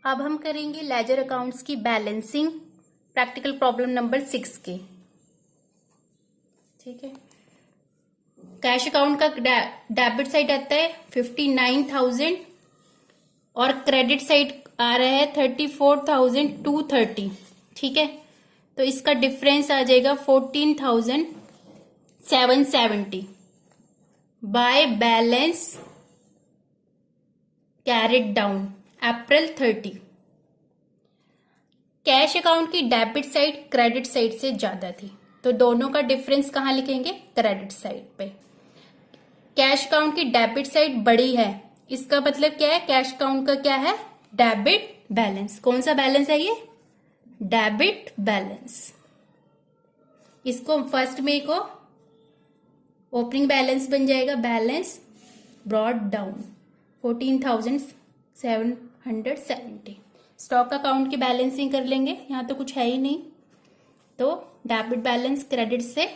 अब हम करेंगे लेजर अकाउंट्स की बैलेंसिंग प्रैक्टिकल प्रॉब्लम नंबर 6 के। ठीक है, कैश अकाउंट का डेबिट साइड आता है 59,000 और क्रेडिट साइड आ रहा है 34,230। ठीक है, तो इसका डिफरेंस आ जाएगा 14,770 by balance carried down April 30। Cash account की डेबिट साइड क्रेडिट साइड से ज्यादा थी, तो दोनों का डिफरेंस कहां लिखेंगे? क्रेडिट साइड पे। कैश अकाउंट की डेबिट साइड बड़ी है, इसका मतलब क्या है? कैश अकाउंट का क्या है? Debit balance. कौन सा बैलेंस है ये? Debit balance. इसको फर्स्ट में को ओपनिंग बैलेंस बन जाएगा, balance brought down 14,770। Stock account की बैलेंसिंग कर लेंगे, यहां तो कुछ है ही नहीं, तो डेबिट बैलेंस क्रेडिट से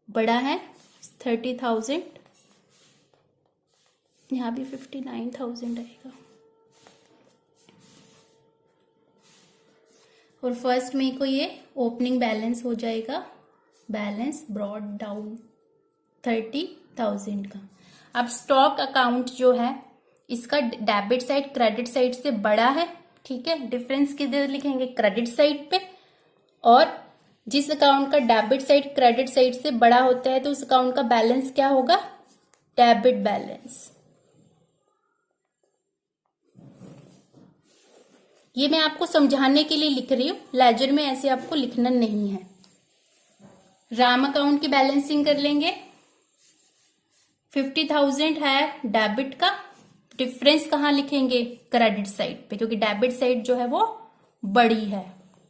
बड़ा है 30,000, यहां भी 59,000 रहेगा। और फर्स्ट में को ये ओपनिंग बैलेंस हो जाएगा, बैलेंस ब्रॉट डाउन 30,000 का। अब स्टॉक अकाउंट जो है इसका डेबिट साइड क्रेडिट साइड से बड़ा है। ठीक है, डिफरेंस किधर लिखेंगे? क्रेडिट साइड पे। और जिस अकाउंट का डेबिट साइड क्रेडिट साइड से बड़ा होता है तो उस अकाउंट का बैलेंस क्या होगा? Debit balance. ये मैं आपको समझाने के लिए लिख रही हूं, लेजर में ऐसे आपको लिखना नहीं है। राम अकाउंट की बैलेंसिंग कर लेंगे। 50,000 है डेबिट का, डिफरेंस कहां लिखेंगे? क्रेडिट साइड पे, क्योंकि डेबिट साइड जो है वो बड़ी है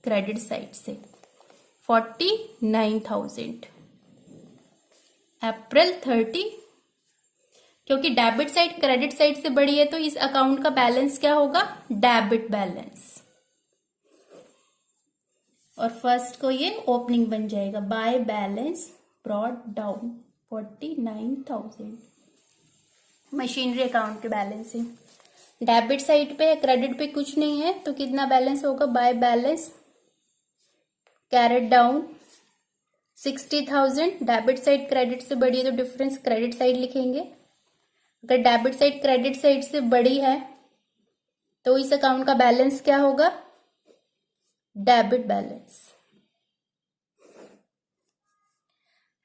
क्रेडिट साइड से। 49,000 अप्रैल 30, क्योंकि डेबिट साइड क्रेडिट साइड से बड़ी है तो इस अकाउंट का बैलेंस क्या होगा? Debit balance. और फर्स्ट को ये ओपनिंग बन जाएगा, by balance brought down 49,000। Machinery account की बैलेंसिंग, डेबिट साइड पे है, क्रेडिट पे कुछ नहीं है, तो कितना बैलेंस होगा? By balance carried down 60,000। Debit side credit से बड़ी है तो डिफरेंस क्रेडिट साइड लिखेंगे। अगर डेबिट साइड क्रेडिट साइड से बड़ी है तो इस अकाउंट का बैलेंस क्या होगा? Debit balance.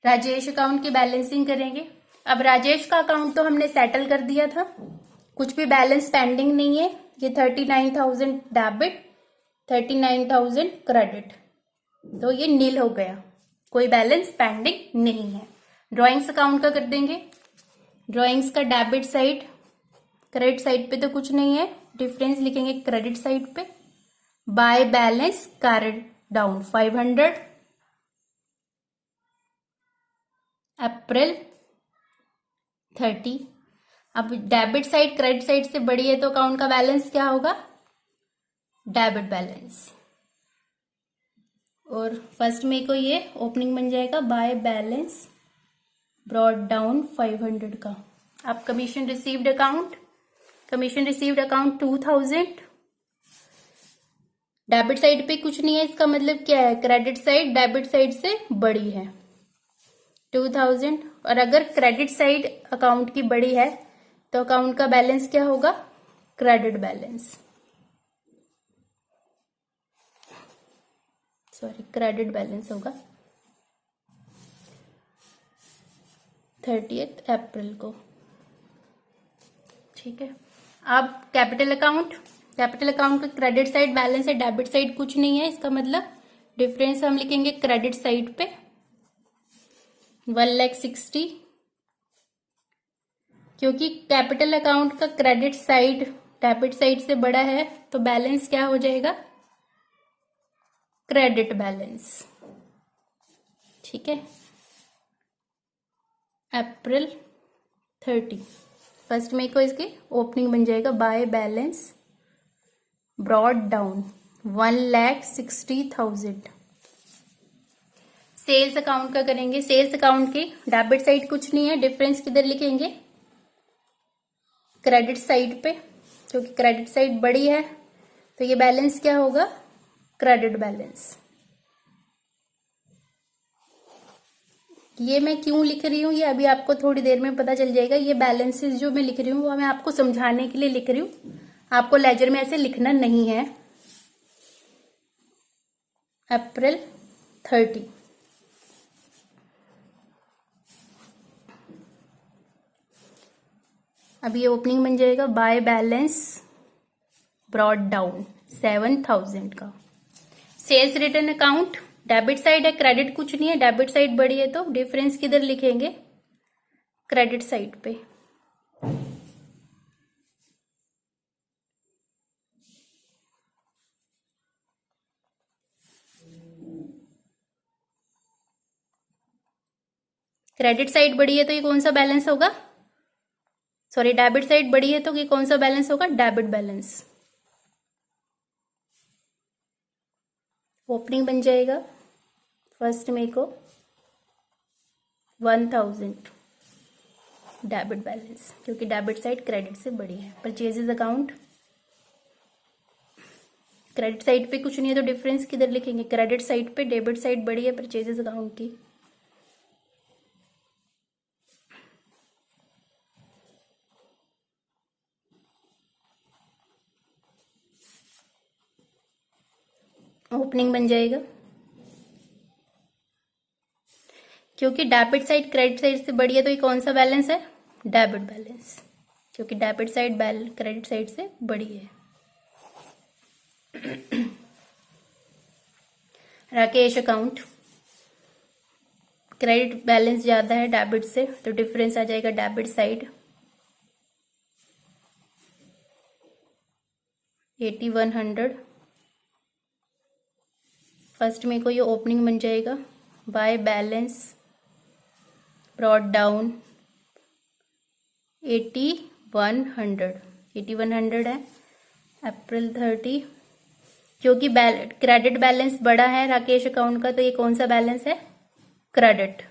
राजेश अकाउंट की बैलेंसिंग करेंगे। अब राजेश का अकाउंट तो हमने सेटल कर दिया था, कुछ भी बैलेंस पेंडिंग नहीं है। ये 39,000 डेबिट 39,000 क्रेडिट, तो ये नील हो गया, कोई बैलेंस पेंडिंग नहीं है। ड्राइंग्स अकाउंट का कर देंगे। ड्राइंग्स का डेबिट साइड क्रेडिट साइड पे तो कुछ नहीं है, डिफरेंस लिखेंगे क्रेडिट साइड पे। बाय बैलेंस कैरिड डाउन 500 अप्रैल 30। अब डेबिट साइड क्रेडिट साइड से बड़ी है तो अकाउंट का बैलेंस क्या होगा? Debit balance. और फर्स्ट में को ये ओपनिंग बन जाएगा, बाय बैलेंस ब्रॉट डाउन 500 का। अब commission received account, commission received account 2,000। Debit side पे कुछ नहीं है, इसका मतलब क्या है? क्रेडिट साइड डेबिट साइड से बड़ी है 2,000। और अगर क्रेडिट साइड अकाउंट की बड़ी है तो अकाउंट का बैलेंस क्या होगा? Credit balance, sorry credit balance होगा 30 अप्रैल को। ठीक है, अब कैपिटल अकाउंट, कैपिटल अकाउंट का क्रेडिट साइड बैलेंस है, डेबिट साइड कुछ नहीं है, इसका मतलब डिफरेंस हम लिखेंगे क्रेडिट साइड पे 1,60,000। क्योंकि कैपिटल अकाउंट का क्रेडिट साइड डेबिट साइड से बड़ा है तो बैलेंस क्या हो जाएगा? Credit balance. ठीक है, अप्रैल 30। फर्स्ट में को इसकी ओपनिंग बन जाएगा, by balance brought down 1,60,000। Sales account का करेंगे। सेल्स अकाउंट की डेबिट साइड कुछ नहीं है, डिफरेंस किधर लिखेंगे? क्रेडिट साइड पे, क्योंकि क्रेडिट साइड बड़ी है तो ये बैलेंस क्या होगा, क्रेडिट बैलेंस। ये मैं क्यों लिख रही हूँ ये अभी आपको थोड़ी देर में पता चल जाएगा। ये बैलेंसेस जो मैं लिख रही हूँ वो मैं आपको समझाने के लिए लिख रही हूँ, आपको लेजर में ऐसे लिखना नहीं है। अप्रैल 30, अब ये ओपनिंग बन जाएगा बाय बैलेंस ब्रॉट डाउन 7,000 का। Sales return account debit side है, क्रेडिट कुछ नहीं है, डेबिट साइड बड़ी है तो डिफरेंस किधर लिखेंगे, क्रेडिट साइड पे। क्रेडिट साइड बड़ी है तो ये कौन सा बैलेंस होगा, सॉरी डेबिट साइड बड़ी है तो ये कौन सा बैलेंस होगा, डेबिट बैलेंस। ओपनिंग बन जाएगा फर्स्ट मई को 1,000 डेबिट बैलेंस, क्योंकि डेबिट साइड क्रेडिट से बड़ी है। परचेजेस अकाउंट क्रेडिट साइड पे कुछ नहीं है तो डिफरेंस किधर लिखेंगे, क्रेडिट साइड पे, डेबिट साइड बड़ी है परचेजेस अकाउंट की। ओपनिंग बन जाएगा, क्योंकि डेबिट साइड क्रेडिट साइड से बड़ी है तो ये कौन सा बैलेंस है, डेबिट बैलेंस, क्योंकि डेबिट साइड क्रेडिट साइड से बड़ी है। राकेश अकाउंट क्रेडिट बैलेंस ज्यादा है डेबिट से तो डिफरेंस आ जाएगा डेबिट साइड 8,100। फर्स्ट में को ये ओपनिंग बन जाएगा बाय बैलेंस ब्रॉट डाउन 8,100 है अप्रैल 30, क्योंकि क्रेडिट बैलेंस बड़ा है राकेश अकाउंट का तो ये कौन सा बैलेंस है, credit.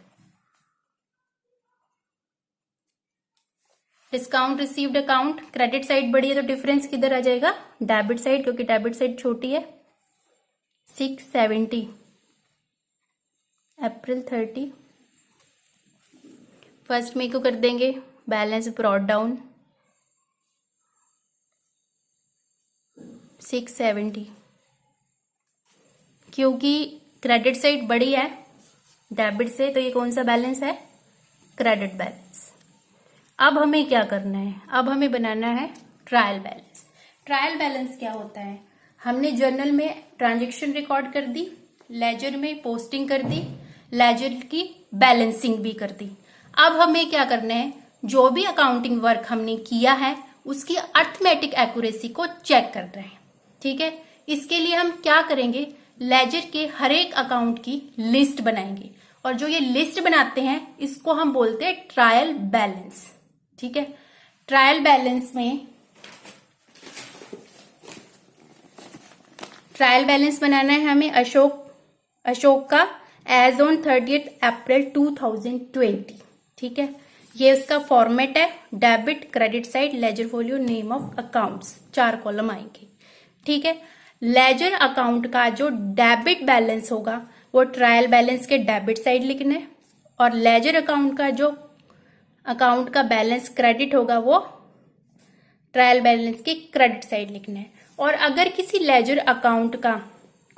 Discount received account credit side बड़ी है तो डिफरेंस किधर आ जाएगा, डेबिट साइड, क्योंकि डेबिट साइड छोटी है 670 अप्रैल 30। फर्स्ट में को कर देंगे बैलेंस ब्रॉट डाउन 670, क्योंकि क्रेडिट साइड बड़ी है डेबिट से तो ये कौन सा बैलेंस है, क्रेडिट बैलेंस। अब हमें क्या करना है, अब हमें बनाना है ट्रायल बैलेंस। ट्रायल बैलेंस क्या होता है, हमने जर्नल में ट्रांजैक्शन रिकॉर्ड कर दी, लेजर में पोस्टिंग कर दी, लेजर की बैलेंसिंग भी कर दी। अब हमें क्या करना है, जो भी अकाउंटिंग वर्क हमने किया है उसकी अर्थमेटिक एक्यूरेसी को चेक कर रहे हैं। ठीक है, इसके लिए हम क्या करेंगे, लेजर के हर एक अकाउंट की लिस्ट बनाएंगे और जो ये लिस्ट बनाते हैं इसको हम बोलते हैं ट्रायल बैलेंस। ठीक है, ट्रायल बैलेंस में ट्रायल बैलेंस बनाना है हमें अशोक का एज ऑन 30 अप्रैल 2020। ठीक है, ये उसका फॉर्मेट है, debit credit side ledger folio name of accounts, 4 column आएंगे। ठीक है, लेजर अकाउंट का जो डेबिट बैलेंस होगा वो ट्रायल बैलेंस के डेबिट साइड लिखना है और लेजर अकाउंट का जो अकाउंट का बैलेंस क्रेडिट होगा वो ट्रायल बैलेंस की क्रेडिट साइड लिखना है। और अगर किसी लेजर अकाउंट का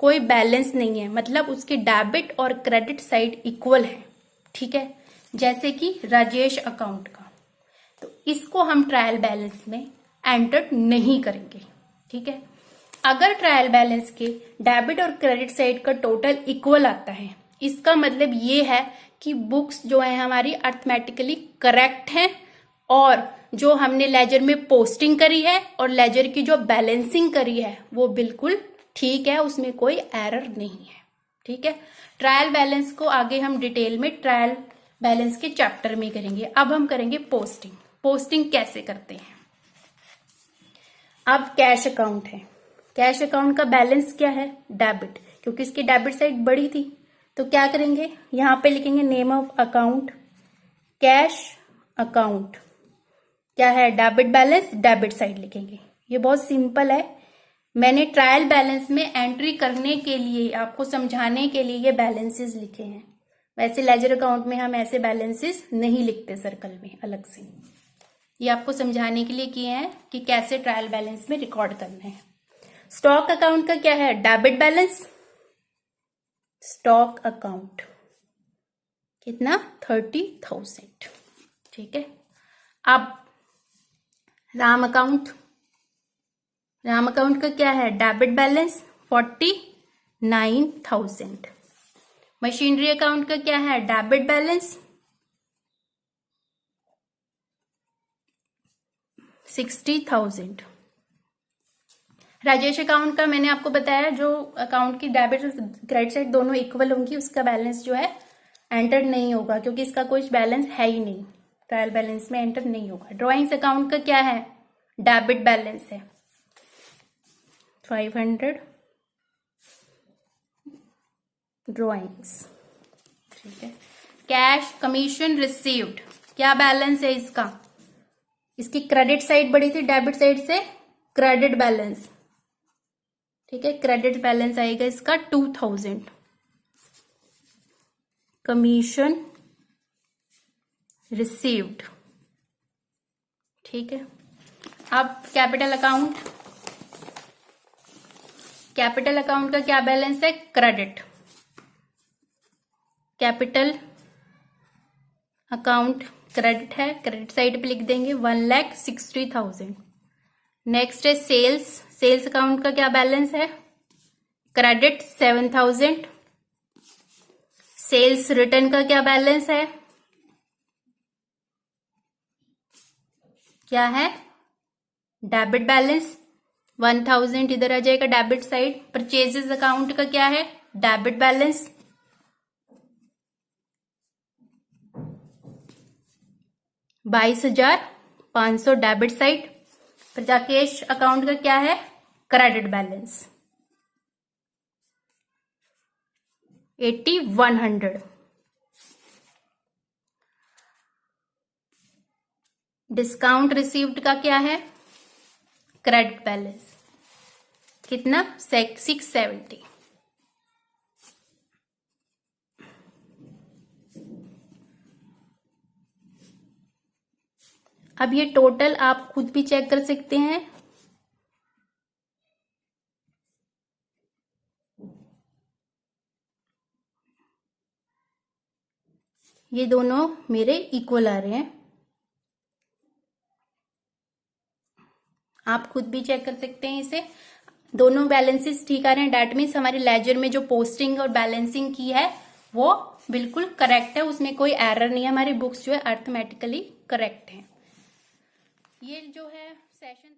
कोई बैलेंस नहीं है, मतलब उसकी डेबिट और क्रेडिट साइड इक्वल है, ठीक है, जैसे कि राजेश अकाउंट का, तो इसको हम ट्रायल बैलेंस में एंटर नहीं करेंगे। ठीक है, अगर ट्रायल बैलेंस के डेबिट और क्रेडिट साइड का टोटल इक्वल आता है, इसका मतलब ये है कि बुक्स जो है हमारी अर्थमेटिकली करेक्ट हैं और जो हमने लेजर में पोस्टिंग करी है और लेजर की जो बैलेंसिंग करी है वो बिल्कुल ठीक है, उसमें कोई एरर नहीं है। ठीक है, ट्रायल बैलेंस को आगे हम डिटेल में ट्रायल बैलेंस के चैप्टर में करेंगे। अब हम करेंगे पोस्टिंग। पोस्टिंग कैसे करते हैं, अब कैश अकाउंट है, कैश अकाउंट का बैलेंस क्या है, डेबिट, क्योंकि इसकी डेबिट साइड बड़ी थी तो क्या करेंगे, यहां पे लिखेंगे name of account cash account, क्या है डेबिट बैलेंस, डेबिट साइड लिखेंगे। ये बहुत सिंपल है, मैंने ट्रायल बैलेंस में एंट्री करने के लिए, आपको समझाने के लिए ये बैलेंसेस लिखे हैं। वैसे लेजर अकाउंट में हम ऐसे बैलेंसेस नहीं लिखते सर्कल में अलग से। ये आपको समझाने के लिए किए हैं कि कैसे ट्रायल बैलेंस में रिकॉर्ड करना है। स्टॉक अकाउंट का क्या है? Debit balance. स्टॉक अकाउंट कितना? 30,000। ठीक है। अब राम अकाउंट, राम अकाउंट का क्या है? Debit balance 49,000। मशीनरी अकाउंट का क्या है? Debit balance 60,000। राजेश अकाउंट का मैंने आपको बताया, जो अकाउंट की डेबिट और क्रेडिट साइड दोनों इक्वल होंगी, उसका बैलेंस जो है एंटर नहीं होगा, क्योंकि इसका कोई बैलेंस है ही नहीं, ट्रायल बैलेंस में एंटर नहीं होगा। ड्राइंग्स अकाउंट का क्या है? डेबिट बैलेंस है 500 ड्राइंग्स। ठीक है। कैश कमीशन रिसीव्ड, क्या बैलेंस है इसका? इसकी क्रेडिट साइड बढ़ी थी डेबिट साइड से, क्रेडिट बैलेंस। ठीक है, क्रेडिट बैलेंस आएगा इसका 2000। Commission received. ठीक है। अब कैपिटल अकाउंट, कैपिटल अकाउंट का क्या बैलेंस है? क्रेडिट। कैपिटल अकाउंट क्रेडिट है, क्रेडिट साइड पे लिख देंगे 1,60,000। नेक्स्ट है सेल्स, सेल्स अकाउंट का क्या बैलेंस है? क्रेडिट 7,000। सेल्स रिटर्न का क्या बैलेंस है? क्या है? डेबिट बैलेंस 1,000 इधर आ जाएगा डेबिट साइड। परचेजेस अकाउंट का क्या है? Debit balance 22,500 debit side. प्रजाकेश अकाउंट का क्या है? Credit balance 8,100। डिस्काउंट रिसीव्ड का क्या है? क्रेडिट बैलेंस कितना? 670। अब ये टोटल आप खुद भी चेक कर सकते हैं। ये दोनों मेरे इक्वल आ रहे हैं, आप खुद भी चेक कर सकते हैं इसे। दोनों बैलेंसेस ठीक आ रहे हैं। डेट मीन्स हमारे लेजर में जो पोस्टिंग और बैलेंसिंग की है वो बिल्कुल करेक्ट है, उसमें कोई एरर नहीं है। हमारी बुक्स जो है अर्थमेटिकली करेक्ट है। ये जो है सेशन